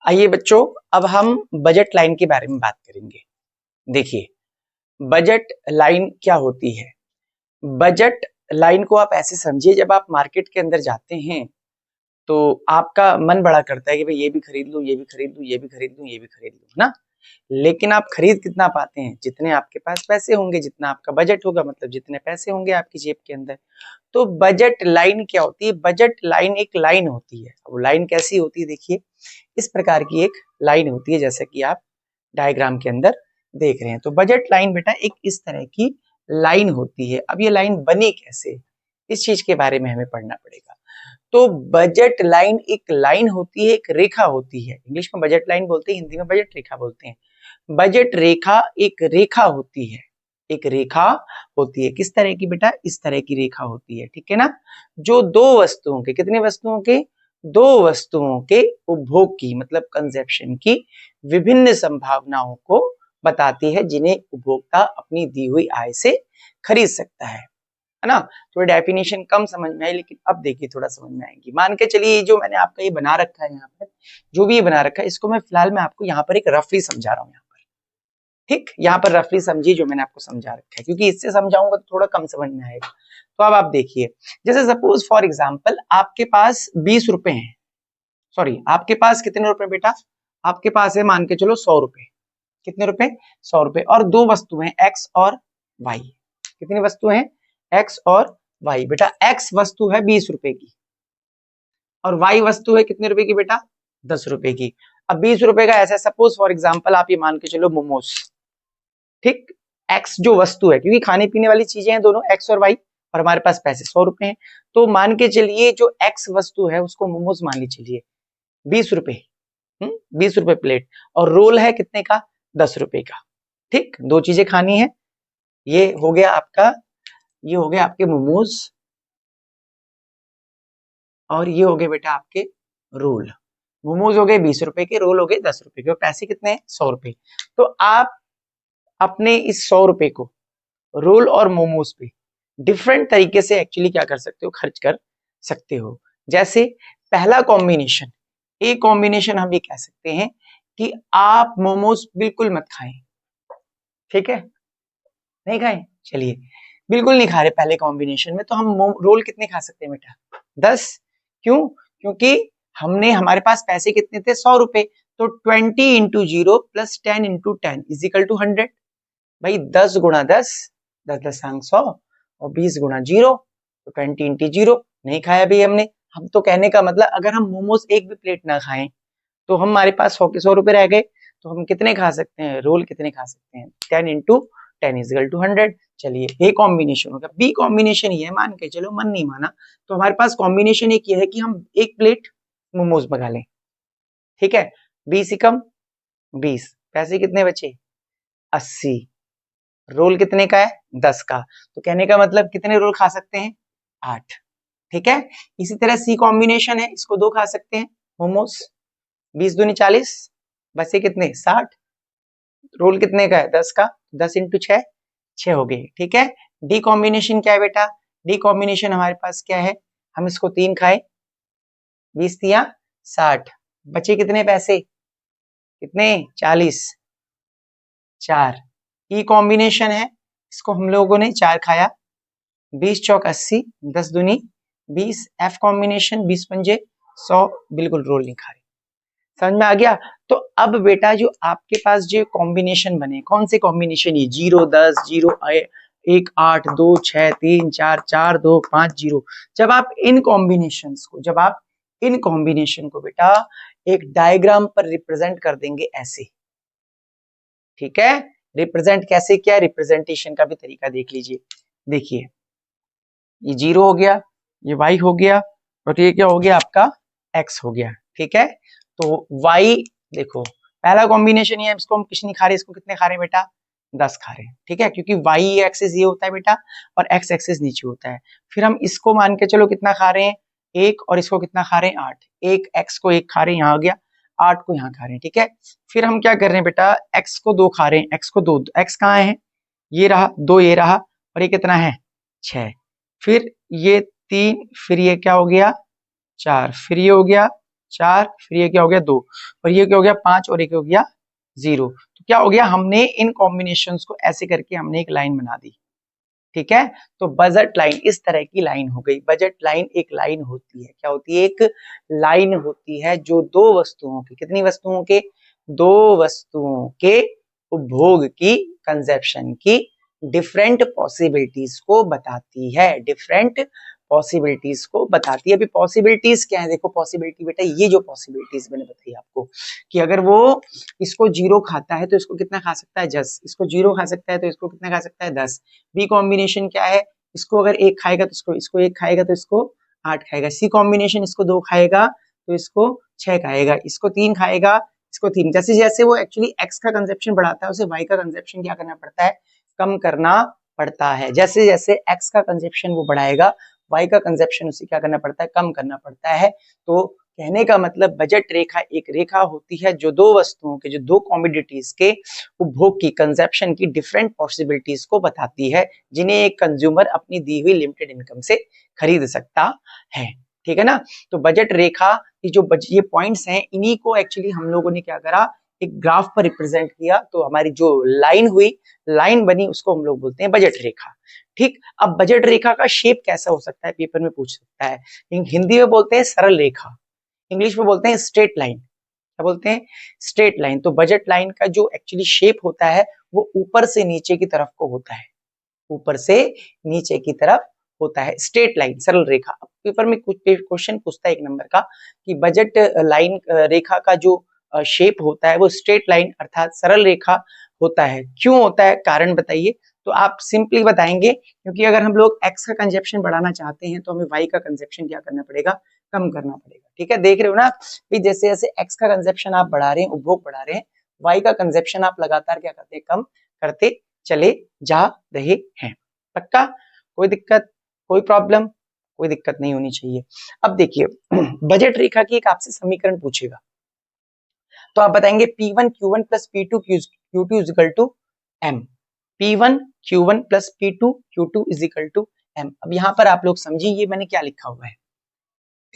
आइए बच्चों, अब हम बजट लाइन के बारे में बात करेंगे। देखिए, बजट लाइन क्या होती है। बजट लाइन को आप ऐसे समझिए, जब आप मार्केट के अंदर जाते हैं तो आपका मन बड़ा करता है कि भाई ये भी खरीद लूं, ये भी खरीद लूं, ये भी खरीद लूं, ये भी खरीद लूं, है ना। लेकिन आप खरीद कितना पाते हैं? जितने आपके पास पैसे होंगे, जितना आपका बजट होगा, मतलब जितने पैसे होंगे आपकी जेब के अंदर। तो बजट लाइन क्या होती है? बजट लाइन एक लाइन होती है। वो लाइन कैसी होती है? देखिए, इस प्रकार की एक लाइन होती है, जैसे कि आप डायग्राम के अंदर देख रहे हैं। तो बजट लाइन बेटा एक इस तरह की लाइन होती है। अब ये लाइन बनी कैसे, इस चीज के बारे में हमें पढ़ना पड़ेगा। तो बजट लाइन एक लाइन होती है, एक रेखा होती है। इंग्लिश में बजट लाइन बोलते हैं, हिंदी में बजट रेखा बोलते हैं। बजट रेखा एक रेखा होती है, एक रेखा होती है। किस तरह की बेटा? इस तरह की रेखा होती है, ठीक है ना। जो दो वस्तुओं के, कितने वस्तुओं के? दो वस्तुओं के उपभोग की, मतलब कंजप्शन की विभिन्न संभावनाओं को बताती है, जिन्हें उपभोक्ता अपनी दी हुई आय से खरीद सकता है ना। थोड़ी डेफिनेशन कम समझ में आई, लेकिन अब देखिए थोड़ा समझ में आएगी। मान के चलिए, जो मैंने आपका ये बना रखा है, यहाँ पर जो भी ये बना रखा है, इसको मैं फिलहाल मैं आपको यहाँ पर एक रफली समझा रहा हूँ। यहाँ पर ठीक, यहाँ पर रफली समझिए जो मैंने आपको समझा रखा है, क्योंकि इससे समझाऊंगा तो थोड़ा कम समझ में आएगा। तो अब आप देखिए, जैसे सपोज फॉर एग्जाम्पल आपके पास 20 रुपए हैं। सॉरी, आपके पास कितने रुपए बेटा? आपके पास है, मान के चलो 100 रुपए। कितने रुपए? 100 रुपए। और दो वस्तु हैं, एक्स और वाई। कितनी वस्तु हैं? एक्स और वाई। बेटा एक्स वस्तु है 20 रुपए की, और वाई वस्तु है कितने रुपए की बेटा? 10 रुपए की। अब 20 रुपए का ऐसा, सपोज फॉर एग्जाम्पल आप ये मान के चलो मोमोज। ठीक, एक्स जो वस्तु है, क्योंकि खाने पीने वाली चीजें हैं दोनों, एक्स और वाई, और हमारे पास पैसे 100 रुपए हैं। तो मान के चलिए जो एक्स वस्तु है उसको मोमोज मान लीजिए, चलिए 20 रुपए, 20 रुपए प्लेट। और रोल है कितने का? 10 रुपए का। ठीक, दो चीजें खानी है। ये हो गया आपका, ये हो गया आपके मोमोज, और ये हो गए बेटा आपके रोल। मोमोज हो गए 20 रुपए के, रोल हो गए 10 रुपए के, और पैसे कितने हैं? 100 रुपए। तो आप अपने इस 100 रुपए को रोल और मोमोज पे डिफरेंट तरीके से एक्चुअली क्या कर सकते हो? खर्च कर सकते हो। जैसे पहला कॉम्बिनेशन, एक कॉम्बिनेशन हम ये कह सकते हैं कि आप मोमोज बिल्कुल मत खाएं। ठीक है, नहीं खाएं, चलिए बिल्कुल नहीं खा रहे पहले कॉम्बिनेशन में, तो हम रोल कितने खा सकते हैं बेटा? 10। क्यों? क्योंकि हमने, हमारे पास पैसे कितने थे? 100 रुपए। तो 20 into 0 plus 10 into 10 is equal to 100। भाई 10 गुणा 10, 10 10 100, और 20 गुणा 0, तो 20 इंटू 0। नहीं खाया भी हमने। हम तो कहने का मतलब, अगर हम मोमोज एक भी प्लेट ना खाएं तो हमारे पास 100 के 100 रुपए रह गए। तो हम कितने खा सकते हैं? रोल कितने खा सकते हैं? 10 इंटू 10 इज इक्वल टू 100। चलिए, ए कॉम्बिनेशन हो गया। बी कॉम्बिनेशन ये है, मान के चलो, मन नहीं माना तो हमारे पास कॉम्बिनेशन एक ये है कि हम एक प्लेट मोमोज मंगा लें। ठीक है, 20 कम 20, पैसे कितने बचे? 80। रोल कितने का है? 10 का। तो कहने का मतलब कितने रोल खा सकते हैं? 8। ठीक है, इसी तरह सी कॉम्बिनेशन है, इसको 2 खा सकते हैं मोमोज। 20 दूनी 40, बचे कितने? 60। रोल कितने का है? 10 का। 10 इंटू 6, 6 हो गए। ठीक है, डी कॉम्बिनेशन क्या है बेटा? डी कॉम्बिनेशन हमारे पास क्या है? हम इसको 3 खाए, 20 दिया 60, बचे कितने पैसे? कितने? 40, 4। ई कॉम्बिनेशन है, इसको हम लोगों ने 4 खाया, 20 चौक 80, 10 दूनी 20। एफ कॉम्बिनेशन 20 पंजे 100, बिल्कुल रोल नहीं खा रहे। समझ में आ गया? तो अब बेटा जो आपके पास जो कॉम्बिनेशन बने, कौन से कॉम्बिनेशन? ये 0 10, 0 1 8, 2 6, 3 4, 4 2 5 0। जब आप इन कॉम्बिनेशंस को, जब आप इन कॉम्बिनेशन को बेटा एक डायग्राम पर रिप्रेजेंट कर देंगे ऐसे। ठीक है, रिप्रेजेंट कैसे किया? रिप्रेजेंटेशन का भी तरीका देख लीजिए। देखिए, ये 0 हो गया, ये y हो गया, और ये क्या हो गया आपका? x हो गया। ठीक है, तो y देखो, पहला कॉम्बिनेशन ये है, इसको हम कुछ नहीं खा रहे, इसको कितने खा रहे हैं बेटा? 10 खा रहे हैं। ठीक है, क्योंकि y एक्सिस ये होता है बेटा, और x एक्सिस नीचे होता है। फिर हम इसको मान के चलो कितना खा रहे हैं? 1, और इसको कितना खा रहे हैं? 8। एक x को 1 खा रहे हैं, यहाँ आ गया, 8 को यहाँ खा रहे हैं। ठीक है, फिर हम क्या कर रहे हैं बेटा? x को 2 खा रहे हैं, x को 2, x कहाँ है? ये रहा 2, ये रहा, और ये कितना है? 6। फिर ये 3, फिर ये क्या हो गया? 4, फिर ये हो गया 4, फिर ये क्या हो गया 2, और ये क्या हो गया 5, और ये क्या हो गया 0। तो क्या हो गया, हमने इन कॉम्बिनेशंस को ऐसे करके हमने एक लाइन बना दी। ठीक है, तो बजट लाइन इस तरह की लाइन हो गई। बजट लाइन एक लाइन होती है, क्या होती है, एक लाइन होती है जो दो वस्तुओं की, कितनी वस्तुओं के, दो वस्तुओं के उपभोग की, कंजप्शन की डिफरेंट पॉसिबिलिटीज को बताती है, डिफरेंट पॉसिबिलिटीज को बताती है। अभी पॉसिबिलिटीज क्या है, देखो पॉसिबिलिटी बेटा, ये जो पॉसिबिलिटीज मैंने बताई आपको कि अगर वो इसको 0 खाता है तो इसको कितना खा सकता है 10, इसको 0 खा सकता है तो इसको कितना खा सकता है 10। बी कॉम्बिनेशन क्या है, इसको अगर 1 खाएगा तो इसको 1 खाएगा तो इसको 8 खाएगा। सी कॉम्बिनेशन इसको 2 खाएगा तो इसको 6 खाएगा, इसको 3 खाएगा, इसको 3। जैसे जैसे वो एक्चुअली एक्स का कंजप्शन बढ़ाता है, उसे वाई का कंजप्शन क्या करना पड़ता है, कम करना पड़ता है। जैसे जैसे एक्स का कंजप्शन वो बढ़ाएगा, वाई का कंजप्शन उसे क्या करना पड़ता है, कम करना पड़ता है। तो कहने का मतलब बजट रेखा एक रेखा होती है जो दो वस्तुओं के, जो दो कॉमोडिटीज के उपभोग की, कंजप्शन की डिफरेंट पॉसिबिलिटीज को बताती है, जिन्हें एक कंज्यूमर अपनी दी हुई लिमिटेड इनकम से खरीद सकता है। ठीक है ना, तो बजट रेखा की जो ये पॉइंट्स हैं, इन्हीं को एक्चुअली हम लोगों ने क्या करा, एक ग्राफ पर रिप्रेजेंट किया, तो हमारी जो लाइन हुई, लाइन बनी, उसको हम लोग बोलते हैं बजट रेखा। ठीक, अब बजट रेखा का शेप कैसा हो सकता है, पेपर में पूछ सकता है। हिंदी में बोलते हैं सरल रेखा, इंग्लिश में बोलते हैं स्ट्रेट लाइन। क्या बोलते हैं, स्ट्रेट लाइन। तो बजट लाइन का जो एक्चुअली शेप होता है वो ऊपर से नीचे की तरफ को होता है, ऊपर से नीचे की तरफ होता है, स्ट्रेट लाइन, सरल रेखा। पेपर में कुछ क्वेश्चन पूछता है 1 नंबर का कि बजट लाइन रेखा का जो शेप होता है वो स्ट्रेट लाइन अर्थात सरल रेखा होता है। क्यों होता है, कारण बताइए। तो आप सिंपली बताएंगे क्योंकि अगर हम लोग एक्स का कंजप्शन बढ़ाना चाहते हैं तो हमें वाई का कंजप्शन क्या करना पड़ेगा, कम करना पड़ेगा। ठीक है, देख रहे हो ना कि जैसे जैसे एक्स का कंजप्शन आप बढ़ा रहे हैं, उपभोग बढ़ा रहे हैं, वाई का कंजप्शन आप लगातार क्या करते हैं, कम करते चले जा रहे हैं। पक्का, कोई दिक्कत, कोई प्रॉब्लम, कोई दिक्कत नहीं होनी चाहिए। अब देखिए बजट रेखा की एक आपसे समीकरण पूछेगा तो आप बताएंगे P1 Q1 plus P2 Q2 is equal to M। P1 Q1 plus P2 Q2 is equal to M। अब यहां पर आप लोग समझिए ये मैंने क्या लिखा हुआ है।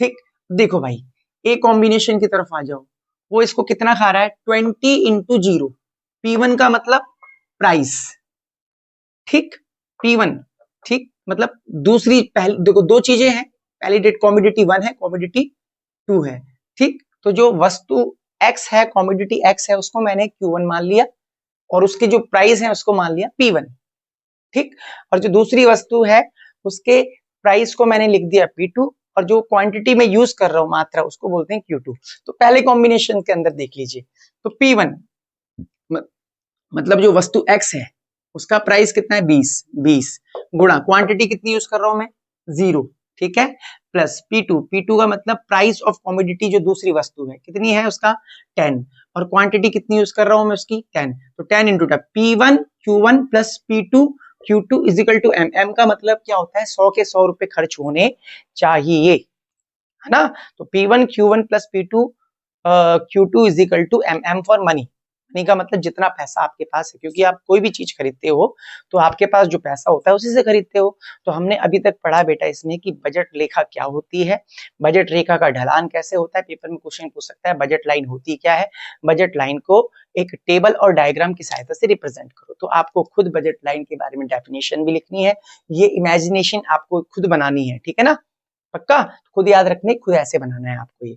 ठीक, देखो भाई, ए कॉम्बिनेशन की तरफ आ जाओ, वो इसको कितना खा रहा है, 20 इंटू 0। P1 का मतलब प्राइस, ठीक, P1, ठीक, मतलब दूसरी, पहली देखो दो चीजें हैं, पहली डेट कॉमोडिटी 1 है, कॉमोडिटी 2 है। ठीक, तो जो वस्तु X है, कॉमोडिटी X है, उसको मैंने Q1 मान लिया और उसके जो प्राइस है उसको मान लिया P1। ठीक, और जो दूसरी वस्तु है उसके प्राइस को मैंने लिख दिया P2 और जो क्वांटिटी में यूज कर रहा हूं, मात्रा, उसको बोलते हैं Q2। तो पहले कॉम्बिनेशन के अंदर देख लीजिए, तो P1 मतलब जो वस्तु X है उसका प्राइस कितना है 20 गुणा क्वांटिटी कितनी यूज कर रहा हूं मैं 0। ठीक है, प्लस P2 का मतलब प्राइस ऑफ कॉमोडिटी जो दूसरी वस्तु है कितनी है उसका 10 और क्वांटिटी कितनी यूज कर रहा हूं मैं उसकी 10। तो 10 into P1 Q1 plus P2 Q2 is equal to M। M का मतलब क्या होता है, 100 के 100 रुपए खर्च होने चाहिए, है ना। तो P1 Q1 plus P2 Q2 is equal to M। M for money, money का मतलब जितना पैसा आपके पास है, क्योंकि आप कोई भी चीज खरीदते हो तो आपके पास जो पैसा होता है उसी से खरीदते हो। तो हमने अभी तक पढ़ा बेटा इसमें कि बजट रेखा क्या होती है, बजट रेखा का ढलान कैसे होता है। पेपर में क्वेश्चन पूछ सकता है बजट लाइन होती क्या है। बजट लाइन को एक टेबल और डायग्राम की सहायता से रिप्रेजेंट करो। तो आपको खुद बजट लाइन के बारे में डेफिनेशन भी लिखनी है, ये इमेजिनेशन आपको खुद बनानी है, ठीक है ना। पक्का, खुद याद रखने, खुद ऐसे बनाना है आपको ये।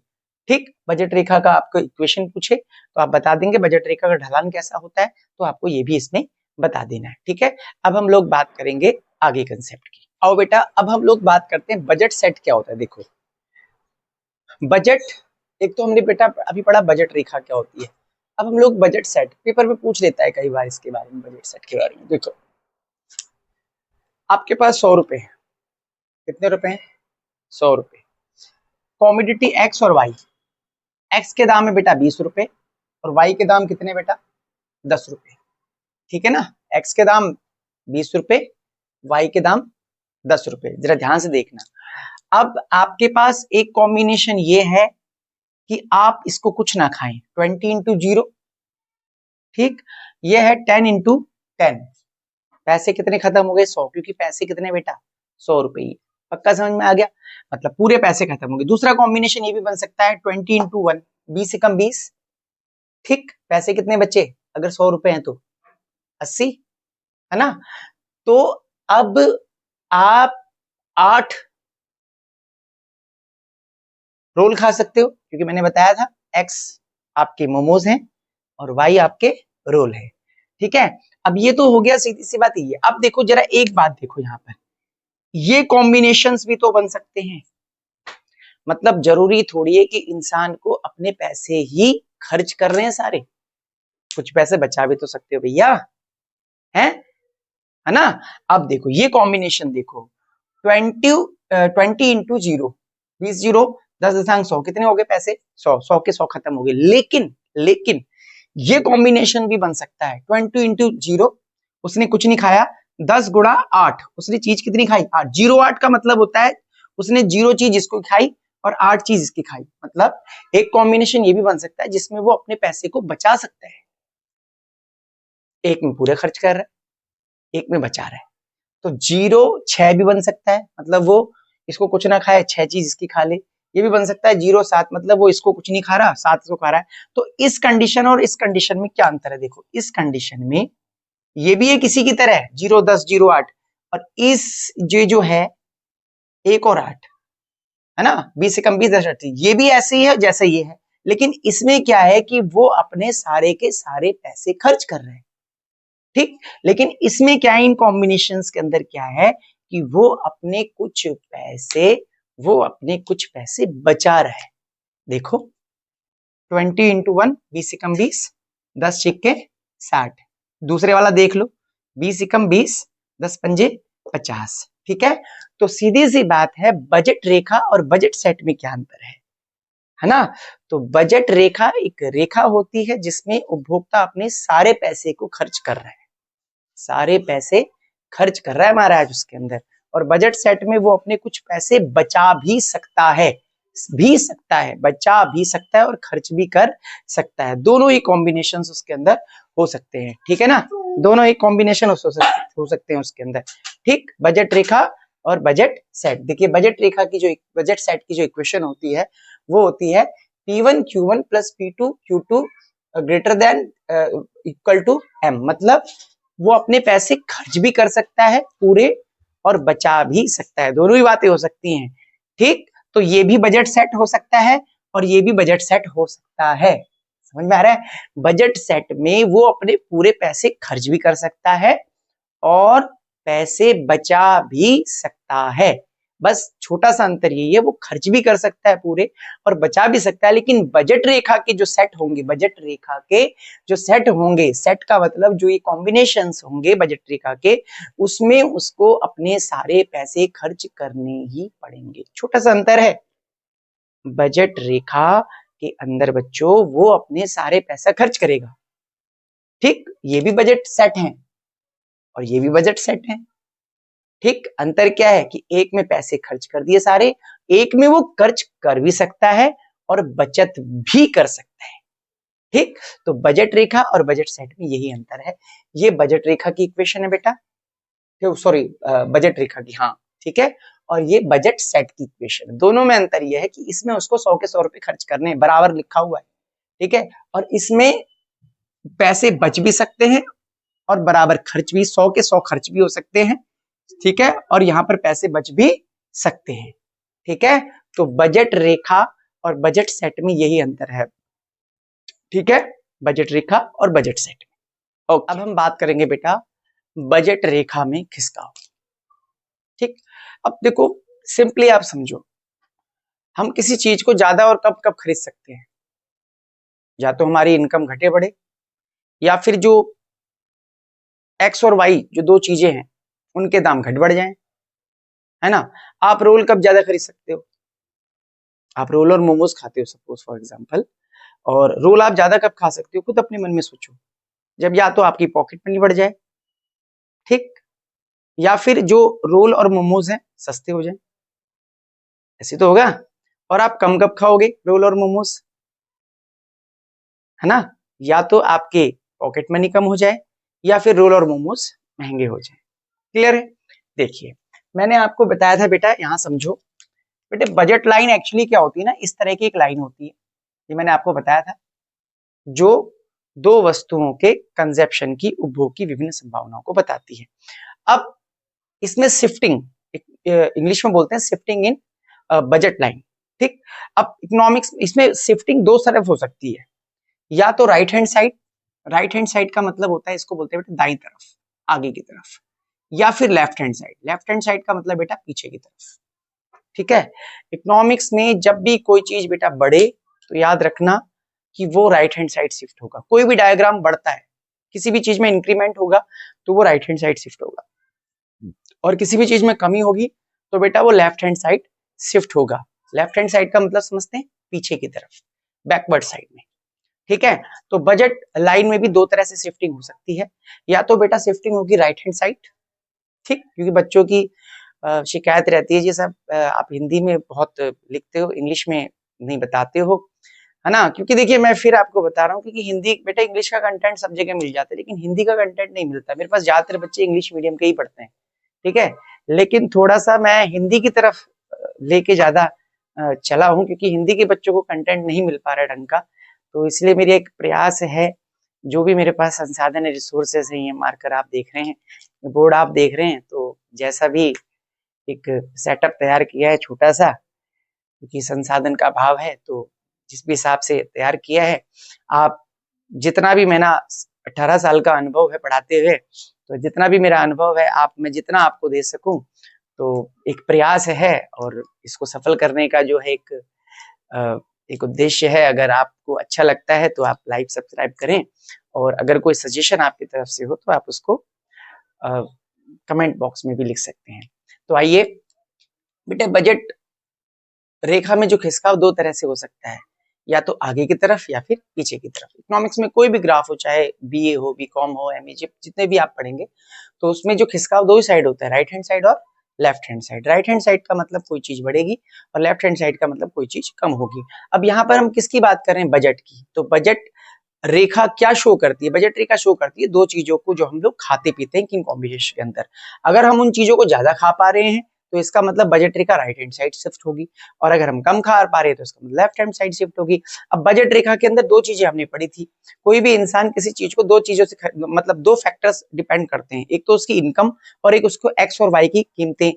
ठीक, बजट रेखा का आपको इक्वेशन पूछे तो आप बता देंगे बजट रेखा का ढलान कैसा होता है, तो आपको ये भी इसमें बता देना है। ठीक है, अब हम लोग बात करेंगे आगे कंसेप्ट की। आओ बेटा, अब हम लोग बात करते हैं बजट सेट क्या होता है। देखो बजट, एक तो हमने बेटा अभी पढ़ा बजट रेखा क्या होती है, अब हम लोग बजट सेट, पेपर में पूछ लेता है कई बार इसके बारे में, बजट सेट के बारे में। देखो आपके पास 100 रुपए है, कितने रुपए हैं 100 रुपए, कॉमोडिटी एक्स और वाई, एक्स के दाम है बेटा 20 रुपए और वाई के दाम कितने बेटा 10 रुपए। ठीक है ना, एक्स के दाम 20 रुपए, वाई के दाम 10 रुपए। जरा ध्यान से देखना, अब आपके पास एक कॉम्बिनेशन ये है कि आप इसको कुछ ना खाएं, 20 इंटू 0। ठीक, ये है 10 इंटू 10। पैसे कितने खत्म हो गए 100, क्योंकि पैसे कितने बेटा 100 रुपए। पक्का समझ में आ गया, मतलब पूरे पैसे खत्म हो गए। दूसरा कॉम्बिनेशन ये भी बन सकता है 20 × 1, 20 से कम 20। ठीक, पैसे कितने बचे अगर 100 रुपए हैं तो 80, है ना। तो अब आप 8 रोल खा सकते हो, क्योंकि मैंने बताया था x आपके मोमोज हैं और y आपके रोल है। ठीक है, अब ये तो हो गया, सीधी सी बात ये। अब देखो जरा एक बात देखो, यहाँ पर ये कॉम्बिनेशंस भी तो बन सकते हैं। मतलब जरूरी थोड़ी है कि इंसान को अपने पैसे ही खर्च कर रहे हैं सारे, कुछ पैसे बचा भी तो सकते हो भैया, है ना। अब देखो ये कॉम्बिनेशन देखो, 20 इंटू 0, 20 जीरो 10 दशांक 100, कितने हो गए पैसे 100, 100 के 100 खत्म हो गए। लेकिन ये कॉम्बिनेशन भी बन सकता है 20 इंटू 0, उसने कुछ नहीं खाया, 10 गुणा 8, उसने चीज कितनी खाई 8, 08 का मतलब होता है उसने 0 चीज इसको खाई और 8 चीज इसकी खाई। मतलब एक कॉम्बिनेशन ये भी बन सकता है जिसमें वो अपने पैसे को बचा सकता है, एक में पूरे खर्च कर रहा है, एक में बचा रहा है। तो 0 6 भी बन सकता है, मतलब वो इसको कुछ ना खाए, 6 चीज इसकी खा ले। ये भी बन सकता है 0 7, मतलब वो इसको कुछ नहीं खा रहा, 7 इसको खा रहा है। तो इस कंडीशन और इस कंडीशन में क्या अंतर है देखो, इस कंडीशन में ये भी है किसी की तरह 0 10 0 8, और इस जो है 1 और 8, है ना, 20 से कम 20 10 8, ये भी ऐसे ही है जैसे ये है। लेकिन इसमें क्या है कि वो अपने सारे के सारे पैसे खर्च कर रहे हैं। ठीक, लेकिन इसमें क्या है, इन कॉम्बिनेशंस के अंदर क्या है कि वो अपने कुछ पैसे बचा रहा है। देखो 20 इंटू 1, 20 से कम 20, 10 छिक्के 60। दूसरे वाला देख लो, 20 से कम 20, 10 पंजे 50। ठीक है, तो सीधी सी बात है, बजट रेखा और बजट सेट में क्या अंतर है ना। तो बजट रेखा एक रेखा होती है जिसमें उपभोक्ता अपने सारे पैसे को खर्च कर रहा है, सारे पैसे खर्च कर रहा है महाराज उसके अंदर। और बजट सेट में वो अपने कुछ पैसे बचा भी सकता है, बचा भी सकता है और खर्च भी कर सकता है। दोनों ही कॉम्बिनेशन उसके अंदर हो सकते हैं, ठीक है ना, दोनों ही कॉम्बिनेशन हो सकते हैं उसके अंदर। ठीक, बजट रेखा और बजट सेट। देखिए बजट रेखा की जो बजट सेट की जो इक्वेशन होती है वो होती है P1 Q1 plus P2 Q2 greater than equal to M। मतलब वो अपने पैसे खर्च भी कर सकता है पूरे और बचा भी सकता है, दोनों ही बातें हो सकती हैं। ठीक, तो ये भी बजट सेट हो सकता है और ये भी बजट सेट हो सकता है, समझ में आ रहा है। बजट सेट में वो अपने पूरे पैसे खर्च भी कर सकता है और पैसे बचा भी सकता है। बस छोटा सा अंतर यही है, वो खर्च भी कर सकता है पूरे और बचा भी सकता है। लेकिन बजट रेखा के जो सेट होंगे, बजट रेखा के जो सेट होंगे, सेट का मतलब जो ये कॉम्बिनेशंस होंगे बजट रेखा के, उसमें उसको अपने सारे पैसे खर्च करने ही पड़ेंगे। छोटा सा अंतर है, बजट रेखा के अंदर बच्चों वो अपने सारे पैसा खर्च करेगा। ठीक, ये भी बजट सेट है और ये भी बजट सेट है। ठीक, अंतर क्या है कि एक में पैसे खर्च कर दिए सारे, एक में वो खर्च कर भी सकता है और बचत भी कर सकता है। ठीक, तो बजट रेखा और बजट सेट में यही अंतर है। ये बजट रेखा की इक्वेशन है बेटा, सॉरी बजट रेखा की, हाँ ठीक है, और ये बजट सेट की इक्वेशन है। दोनों में अंतर यह है कि इसमें उसको 100 के 100 रुपए खर्च करने बराबर लिखा हुआ है, ठीक है, और इसमें पैसे बच भी सकते हैं और बराबर खर्च भी, 100 के 100 खर्च भी हो सकते हैं, ठीक है, और यहाँ पर पैसे बच भी सकते हैं। ठीक है, तो बजट रेखा और बजट सेट में यही अंतर है। ठीक है, बजट रेखा और बजट सेट में। ओके, अब हम बात करेंगे बेटा बजट रेखा में खिसकाव। ठीक, अब देखो सिंपली आप समझो, हम किसी चीज को ज्यादा और कब कब खरीद सकते हैं, या तो हमारी इनकम घटे बढ़े, या फिर जो एक्स और वाई जो दो चीजें हैं उनके दाम घट बढ़ जाएं, है ना। आप रोल कब ज्यादा खरीद सकते हो, आप रोल और मोमोज खाते हो सपोज फॉर एग्जांपल, और रोल आप ज्यादा कब खा सकते हो, खुद अपने मन में सोचो, जब या तो आपकी पॉकेट मनी बढ़ जाए, ठीक, या फिर जो रोल और मोमोज हैं सस्ते हो जाए, ऐसे तो होगा। और आप कम कब खाओगे रोल और मोमोज, है ना, या तो आपके पॉकेट मनी कम हो जाए या फिर रोल और मोमोज महंगे हो जाए। क्लियर है। देखिए मैंने आपको बताया था बेटा, यहाँ समझो बेटे, बजट लाइन एक्चुअली क्या होती है ना, इस तरह की एक लाइन होती है, ये मैंने आपको बताया था, जो दो वस्तुओं के कंजप्शन की, उपभोग की विभिन्न संभावनाओं को बताती है। अब इसमें शिफ्टिंग, इंग्लिश में बोलते हैं शिफ्टिंग इन बजट लाइन, ठीक। अब इकोनॉमिक्स, इसमें शिफ्टिंग दो तरफ हो सकती है, या तो right hand side, right hand side का मतलब होता है, इसको बोलते हैं बेटा दाईं तरफ, आगे की तरफ, या फिर left hand side, left hand side का मतलब बेटा पीछे की तरफ, ठीक है। इकोनॉमिक्स में जब भी कोई चीज बेटा बढ़े तो याद रखना कि वो राइट हैंड साइड शिफ्ट होगा। कोई भी डायग्राम बढ़ता है, किसी भी चीज में इंक्रीमेंट होगा तो वो राइट हैंड साइड शिफ्ट होगा, और किसी भी चीज में कमी होगी तो बेटा वो लेफ्ट हैंड साइड शिफ्ट होगा। लेफ्ट हैंड साइड का मतलब समझते हैं, पीछे की तरफ, बैकवर्ड साइड में, ठीक है। तो बजट लाइन में भी दो तरह से शिफ्टिंग हो सकती है, या तो बेटा शिफ्टिंग होगी राइट हैंड साइड, ठीक, क्योंकि बच्चों की शिकायत रहती है जी सब आप हिंदी में बहुत लिखते हो, इंग्लिश में नहीं बताते हो, है ना। क्योंकि देखिए मैं फिर आपको बता रहा हूँ, क्योंकि हिंदी बेटा, इंग्लिश का कंटेंट सब जगह मिल जाता है लेकिन हिंदी का कंटेंट नहीं मिलता। मेरे पास ज्यादातर बच्चे इंग्लिश मीडियम के ही पढ़ते हैं, ठीक है, लेकिन थोड़ा सा मैं हिंदी की तरफ लेके ज्यादा चला हूँ, क्योंकि हिंदी के बच्चों को कंटेंट नहीं मिल पा रहा ढंग का। तो इसलिए मेरी एक प्रयास है, जो भी मेरे पास संसाधन है, रिसोर्सेस है, ये मार्कर आप देख रहे हैं, बोर्ड आप देख रहे हैं, तो जैसा भी एक सेटअप तैयार किया है छोटा सा, क्योंकि संसाधन का अभाव है, तो जिस भी हिसाब से तैयार किया है, आप जितना भी मेरा 18 साल का अनुभव है पढ़ाते हुए, तो जितना भी मेरा अनुभव है, आप मैं जितना आपको दे सकूं, तो एक प्रयास है, और इसको सफल करने का जो है एक उद्देश्य है। अगर आपको अच्छा लगता है तो आप लाइक सब्सक्राइब करें, और अगर कोई सजेशन आपकी तरफ से हो तो आप उसको कमेंट बॉक्स में भी लिख सकते हैं। तो आइए बेटे, बजट रेखा में जो खिसकाव दो तरह से हो सकता है, या तो आगे की तरफ या फिर पीछे की तरफ। इकोनॉमिक्स में कोई भी ग्राफ हो, चाहे बीए हो, बीकॉम हो, एमए, जितने भी आप पढ़ेंगे, तो उसमें जो खिसकाव दो ही साइड होता है, राइट हैंड साइड और left hand side. Right hand side का मतलब कोई चीज बढ़ेगी, और लेफ्ट हैंड साइड का मतलब कोई चीज कम होगी। अब यहाँ पर हम किसकी बात कर रहे हैं? बजट की। तो बजट रेखा क्या शो करती है? बजट रेखा शो करती है दो चीजों को, जो हम लोग खाते पीते हैं, किन कॉम्बिनेशन के अंदर। अगर हम उन चीजों को ज्यादा खा पा रहे हैं तो इसका मतलब बजट रेखा राइट हैंड साइड शिफ्ट होगी, और अगर हम कम खा पा रहे हैं तो इसका मतलब लेफ्ट हैंड साइड शिफ्ट होगी। अब बजट रेखा के अंदर दो चीजें हमने पढ़ी थी, कोई भी इंसान किसी चीज को दो चीजों से मतलब दो फैक्टर्स डिपेंड करते हैं, एक तो उसकी इनकम और एक उसको एक्स और वाई की कीमतें,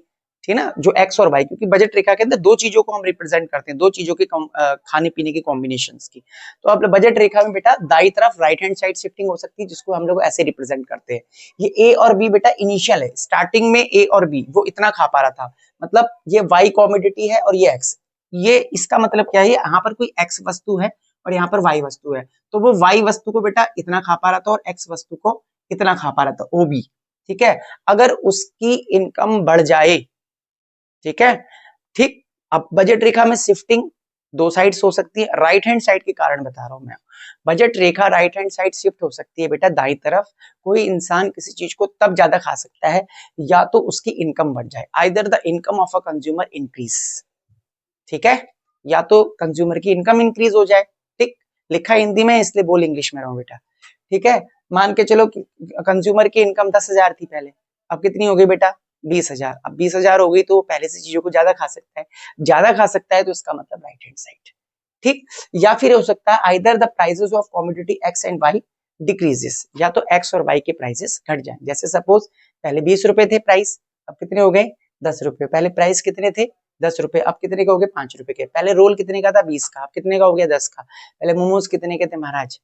ठीक है ना, जो एक्स और वाई, क्योंकि बजट रेखा के अंदर दो चीजों को हम रिप्रेजेंट करते हैं, दो चीजों के खाने पीने की कॉम्बिनेशंस की। तो अब बजट रेखा में बेटा दाई तरफ राइट हैंड साइड शिफ्टिंग हो सकती है, जिसको हम लोग ऐसे रिप्रेजेंट करते हैं। ये ए और बी बेटा इनिशियल है, स्टार्टिंग में ए और बी वो इतना खा पा रहा था, मतलब ये वाई कॉमोडिटी है और ये एक्स, ये इसका मतलब क्या है, यहाँ पर कोई एक्स वस्तु है और यहाँ पर वाई वस्तु है, तो वो वाई वस्तु को बेटा इतना खा पा रहा था और एक्स वस्तु को इतना खा पा रहा था, ओ बी, ठीक है। अगर उसकी इनकम बढ़ जाए, ठीक है, ठीक। अब बजट रेखा में शिफ्टिंग दो साइड्स हो सकती है, राइट हैंड साइड के कारण बता रहा हूं मैं। बजट रेखा राइट हैंड साइड शिफ्ट हो सकती है बेटा दाई तरफ। कोई इंसान किसी चीज को तब ज्यादा खा सकता है या तो उसकी इनकम बढ़ जाए, either the income of a consumer increase, ठीक है, या तो कंज्यूमर की इनकम इंक्रीज हो जाए, ठीक। लिखा हिंदी में इसलिए बोल इंग्लिश में रहा हूं बेटा, ठीक है। मान के चलो कंज्यूमर की इनकम 10,000 थी पहले, अब कितनी हो गई बेटा? 20,000। अब 20,000 हो गई तो पहले से चीजों को ज्यादा खा सकता है, ज्यादा खा सकता है तो इसका मतलब राइट हैंड साइड, ठीक। या फिर हो सकता है either the prices of commodity X and Y decreases, या तो एक्स और वाई के प्राइसेस घट जाए। जैसे सपोज पहले 20 रुपए थे प्राइस, अब कितने हो गए? 10 रुपए। पहले प्राइस कितने थे? 10 रुपए, अब कितने के हो गए? 5 रुपए के। पहले रोल कितने का था? 20 का, अब कितने का हो गया? 10 का। पहले मोमोज कितने के थे महाराज?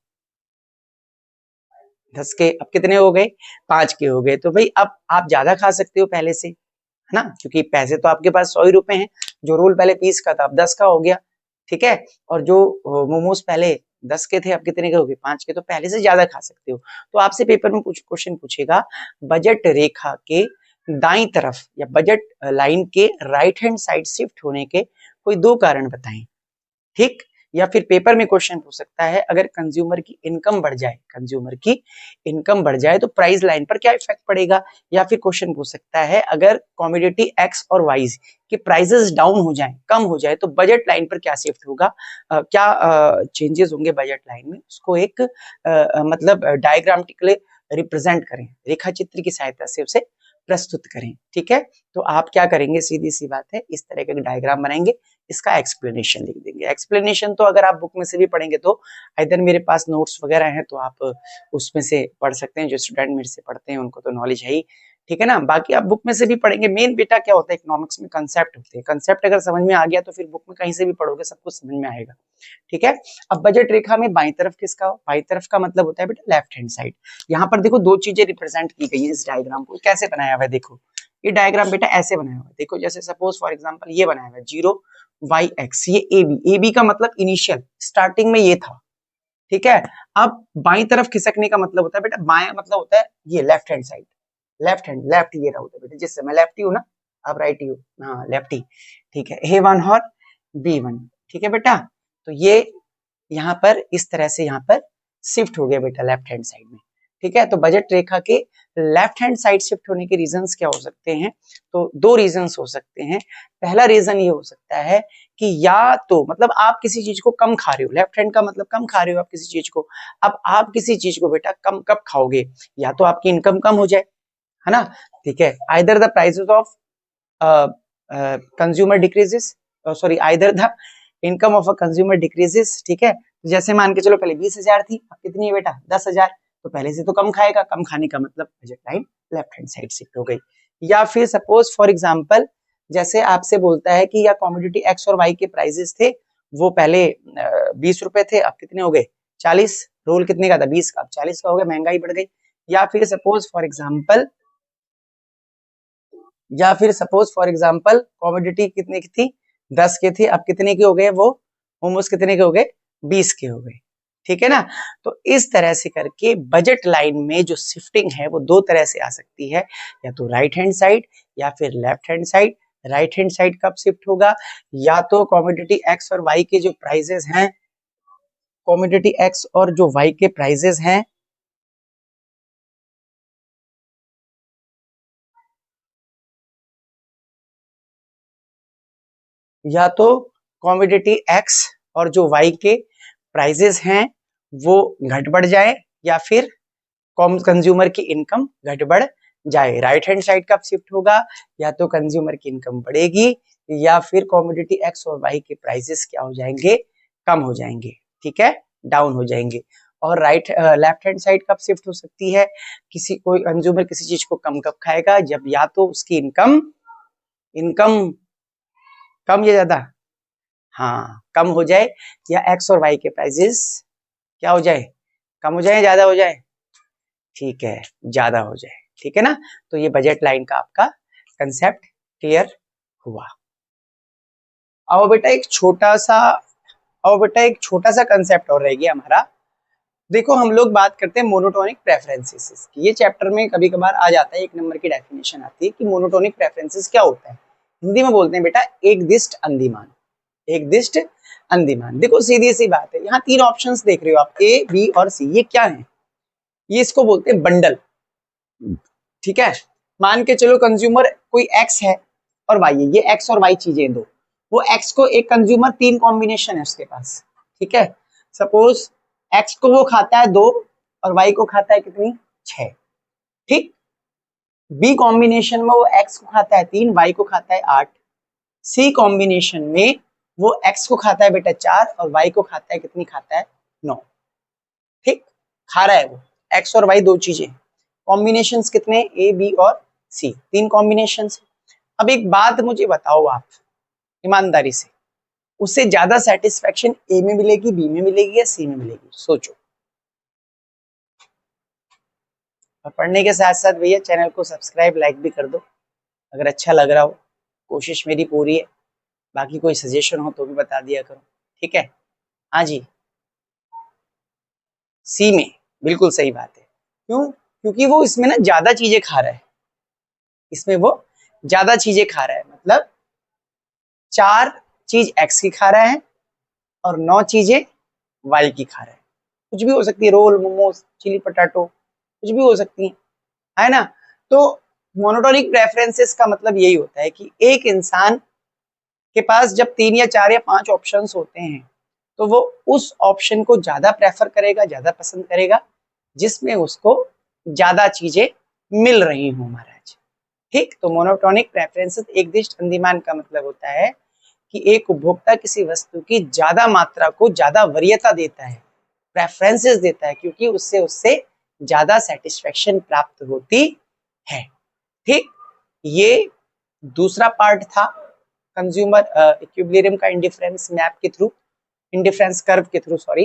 10 के, अब कितने हो गए? 5 के हो गए। तो भाई अब आप ज्यादा खा सकते हो पहले से, है ना, क्योंकि पैसे तो आपके पास 100 ही रुपए हैं। जो रोल पहले 20 का था अब 10 का हो गया, ठीक है। और जो मोमोज पहले 10 के थे अब कितने के हो गए? 5 के। तो पहले से ज्यादा खा सकते हो। तो आपसे पेपर में कुछ क्वेश्चन पूछेगा, बजट रेखा के दाईं तरफ या बजट लाइन के राइट हैंड साइड शिफ्ट होने के कोई दो कारण बताएं, ठीक। या फिर पेपर में क्वेश्चन पूछ सकता है, अगर कंज्यूमर की इनकम बढ़ जाए, कंज्यूमर की इनकम बढ़ जाए तो प्राइस लाइन पर क्या इफेक्ट पड़ेगा। या फिर क्वेश्चन पूछ सकता है, अगर कमोडिटी एक्स और वाई के प्राइसेस डाउन हो जाए, कम हो जाए, तो बजट लाइन पर क्या शिफ्ट होगा, क्या चेंजेस होंगे बजट लाइन में, उसको एक मतलब डायग्रामेटिकली रिप्रेजेंट करें, रेखा चित्र की सहायता से उसे प्रस्तुत करें। ठीक है, तो आप क्या करेंगे, सीधी सी बात है, इस तरह का डायग्राम बनाएंगे, इसका एक्सप्लेनेशन लिख देंगे। एक्सप्लेनेशन तो अगर आप बुक में से भी पढ़ेंगे तो इधर मेरे पास नोट्स वगैरह हैं, तो आप उसमें से पढ़ सकते हैं। जो स्टूडेंट मेरे से पढ़ते हैं उनको तो नॉलेज है ही, ठीक है ना। बाकी आप बुक में से भी पढ़ेंगे। मेन बेटा क्या होता है, इकोनॉमिक्स में कंसेप्ट होते हैं। कंसेप्ट अगर समझ में आ गया तो फिर बुक में कहीं से भी पढ़ोगे सब कुछ समझ में आएगा। ठीक है, अब बजट रेखा में बाईं तरफ किसका हो, बाईं तरफ का मतलब होता है बेटा लेफ्ट हैंड साइड। यहाँ पर देखो दो चीजें रिप्रेजेंट की गई है। इस डायग्राम को कैसे बनाया हुआ है, देखो ये डायग्राम बेटा ऐसे बनाया हुआ है। देखो जैसे सपोज फॉर एग्जांपल ये बनाया हुआ है 0 y x, ये ए बी का मतलब इनिशियल स्टार्टिंग में ये था। ठीक है, अब बाईं तरफ खिसकने का मतलब होता है बेटा, बाएं मतलब होता है ये left hand side, left hand, left ये रहा होता है बेटा, जिससे मैं लेफ्टी हूं ना, आप राइटी हो, हाँ लेफ्टी। ठीक है, A1 और B1। ठीक है बेटा, तो ये यहाँ पर इस तरह से यहाँ पर शिफ्ट हो गया बेटा लेफ्ट हैंड साइड में। ठीक है, तो बजट रेखा के लेफ्ट हैंड साइड शिफ्ट होने के रीजंस क्या हो सकते हैं, तो दो रीजंस हो सकते हैं। पहला रीजन ये हो सकता है कि या तो मतलब आप किसी चीज को कम खा रहे हो, लेफ्ट हैंड का मतलब कम खा रहे हो आप किसी चीज को। अब आप किसी चीज को बेटा कम कब खाओगे, या तो आपकी इनकम कम हो जाए, है ना। ठीक है, either the prices of consumer decreases, sorry either the income of a consumer decreases. ठीक है, जैसे मान के चलो पहले 20,000 थी, अब कितनी है बेटा 10,000, तो पहले से तो कम खाएगा, कम खाने का मतलब budget line left hand side shift हो गई। या फिर सपोज फॉर एग्जांपल जैसे आपसे बोलता है कि या कमोडिटी एक्स और वाई के प्राइसेस थे, वो पहले 20 रुपए थे, अब कितने हो गए 40। रोल कितने का था 20 का, अब 40 का हो गया, महंगाई बढ़ गई। या फिर सपोज फॉर एग्जांपल कमोडिटी कितने की थी 10 के थे, अब कितने के हो गए, वो मोमोज कितने के हो गए 20 के हो गए। ठीक है ना, तो इस तरह से करके बजट लाइन में जो शिफ्टिंग है वो दो तरह से आ सकती है, या तो राइट हैंड साइड या फिर left hand side. Right hand side कब शिफ्ट होगा, या तो कमोडिटी एक्स और वाई के जो प्राइजेस हैं, कमोडिटी एक्स और जो वाई के प्राइजेस हैं, या तो कमोडिटी एक्स और जो वाई के प्राइजेस हैं वो घट बढ़ जाए, या फिर कंज्यूमर की इनकम घट बढ़ जाए। राइट हैंड साइड कब शिफ्ट होगा, या तो कंज्यूमर की इनकम बढ़ेगी, या फिर कमोडिटी एक्स और वाई के प्राइसेस क्या हो जाएंगे, कम हो जाएंगे। ठीक है, डाउन हो जाएंगे। और लेफ्ट हैंड साइड कब शिफ्ट हो सकती है, कोई कंज्यूमर किसी चीज को कम कब खाएगा, जब या तो उसकी इनकम इनकम कम या ज्यादा, हाँ कम हो जाए, या एक्स और वाई के प्राइसेस क्या हो जाए, कम हो जाए ज्यादा हो जाए, ठीक है ज्यादा हो जाए। ठीक है ना, तो ये बजट लाइन का आपका कंसेप्ट क्लियर हुआ। अब बेटा एक छोटा सा कंसेप्ट और रह गया हमारा। देखो हम लोग बात करते हैं मोनोटोनिक प्रेफरेंसेस की, ये चैप्टर में कभी कभार आ जाता है, 1 नंबर की डेफिनेशन आती है कि मोनोटोनिक प्रेफरेंसेस क्या होता है। हिंदी में बोलते हैं बेटा एक दिष्ट अंधिमान, एक दिष्ट अंधिमान। देखो सीधी सी बात है, यहाँ 3 ऑप्शंस देख रहे हो आप, ए बी और सी, ये क्या है, ये इसको बोलते हैं बंडल। ठीक है, मान के चलो कंज्यूमर कोई एक्स है और वाई है, ये एक्स और वाई चीजें दो, वो एक्स को एक कंज्यूमर 3 कॉम्बिनेशन है उसके पास। ठीक है, सपोज एक्स को वो खाता है 2 और वाई को खाता है कितनी 6। ठीक, बी कॉम्बिनेशन में वो एक्स को खाता है 3, वाई को खाता है 8। सी कॉम्बिनेशन में वो एक्स को खाता है बेटा 4 और वाई को खाता है कितनी, खाता है 9। ठीक, खा रहा है वो एक्स और वाई दो चीजें, कॉम्बिनेशंस कितने ए बी और सी, 3 कॉम्बिनेशंस। अब एक बात मुझे बताओ आप ईमानदारी से, उससे ज्यादा सेटिस्फेक्शन ए में मिलेगी, बी में मिलेगी या सी में मिलेगी, सोचो। और पढ़ने के साथ साथ भैया चैनल को सब्सक्राइब लाइक भी कर दो अगर अच्छा लग रहा हो, कोशिश मेरी पूरी है। बाकी कोई सजेशन हो तो भी बता दिया करो। ठीक है, हाँ जी सी में, बिल्कुल सही बात है। क्यों, क्योंकि वो इसमें ना ज्यादा चीजें खा रहा है, इसमें वो ज्यादा चीजें खा रहा है, मतलब 4 चीज एक्स की खा रहा है और 9 चीजें वाई की खा रहा है। कुछ भी हो सकती है, रोल मोमोज चिली पटाटो कुछ भी हो सकती है ना। तो मोनोटोनिक प्रेफरेंसेस का मतलब यही होता है कि एक इंसान के पास जब 3 या 4 या 5 ऑप्शंस होते हैं तो वो उस ऑप्शन को ज्यादा प्रेफर करेगा, ज्यादा पसंद करेगा जिसमें उसको ज्यादा चीजें मिल रही हो महाराज। ठीक, तो मोनोटोनिक प्रेफरेंसेस एकदिश अंदिमान का मतलब होता है कि एक उपभोक्ता किसी वस्तु की ज्यादा मात्रा को ज्यादा वरीयता देता है, प्रेफरेंसेस देता है, क्योंकि उससे उससे ज्यादा सेटिस्फेक्शन प्राप्त होती है। ठीक, ये दूसरा पार्ट था कंज्यूमर इक्विलिब्रियम का इंडिफरेंस मैप के थ्रू, इंडिफरेंस कर्व के थ्रू, सॉरी।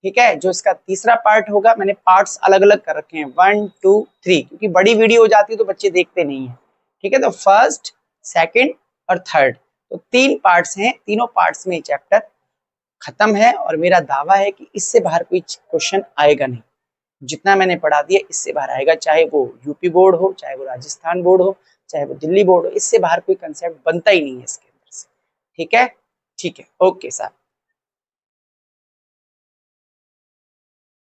ठीक है, जो इसका तीसरा पार्ट होगा, मैंने पार्ट्स अलग अलग कर रखे हैं 1 2 3, क्योंकि बड़ी वीडियो हो जाती है तो बच्चे देखते नहीं है। ठीक है, तो फर्स्ट, सेकंड और थर्ड, तो 3 पार्ट्स हैं, तीनों पार्ट्स में चैप्टर खत्म है, और मेरा दावा है कि इससे बाहर कोई क्वेश्चन आएगा नहीं। जितना मैंने पढ़ा दिया इससे बाहर आएगा, चाहे वो यूपी बोर्ड हो, चाहे वो राजस्थान बोर्ड हो, चाहे वो दिल्ली बोर्ड हो, इससे बाहर कोई कंसेप्ट बनता ही नहीं है इसके अंदर से। ठीक है, ठीक है, ओके साहब।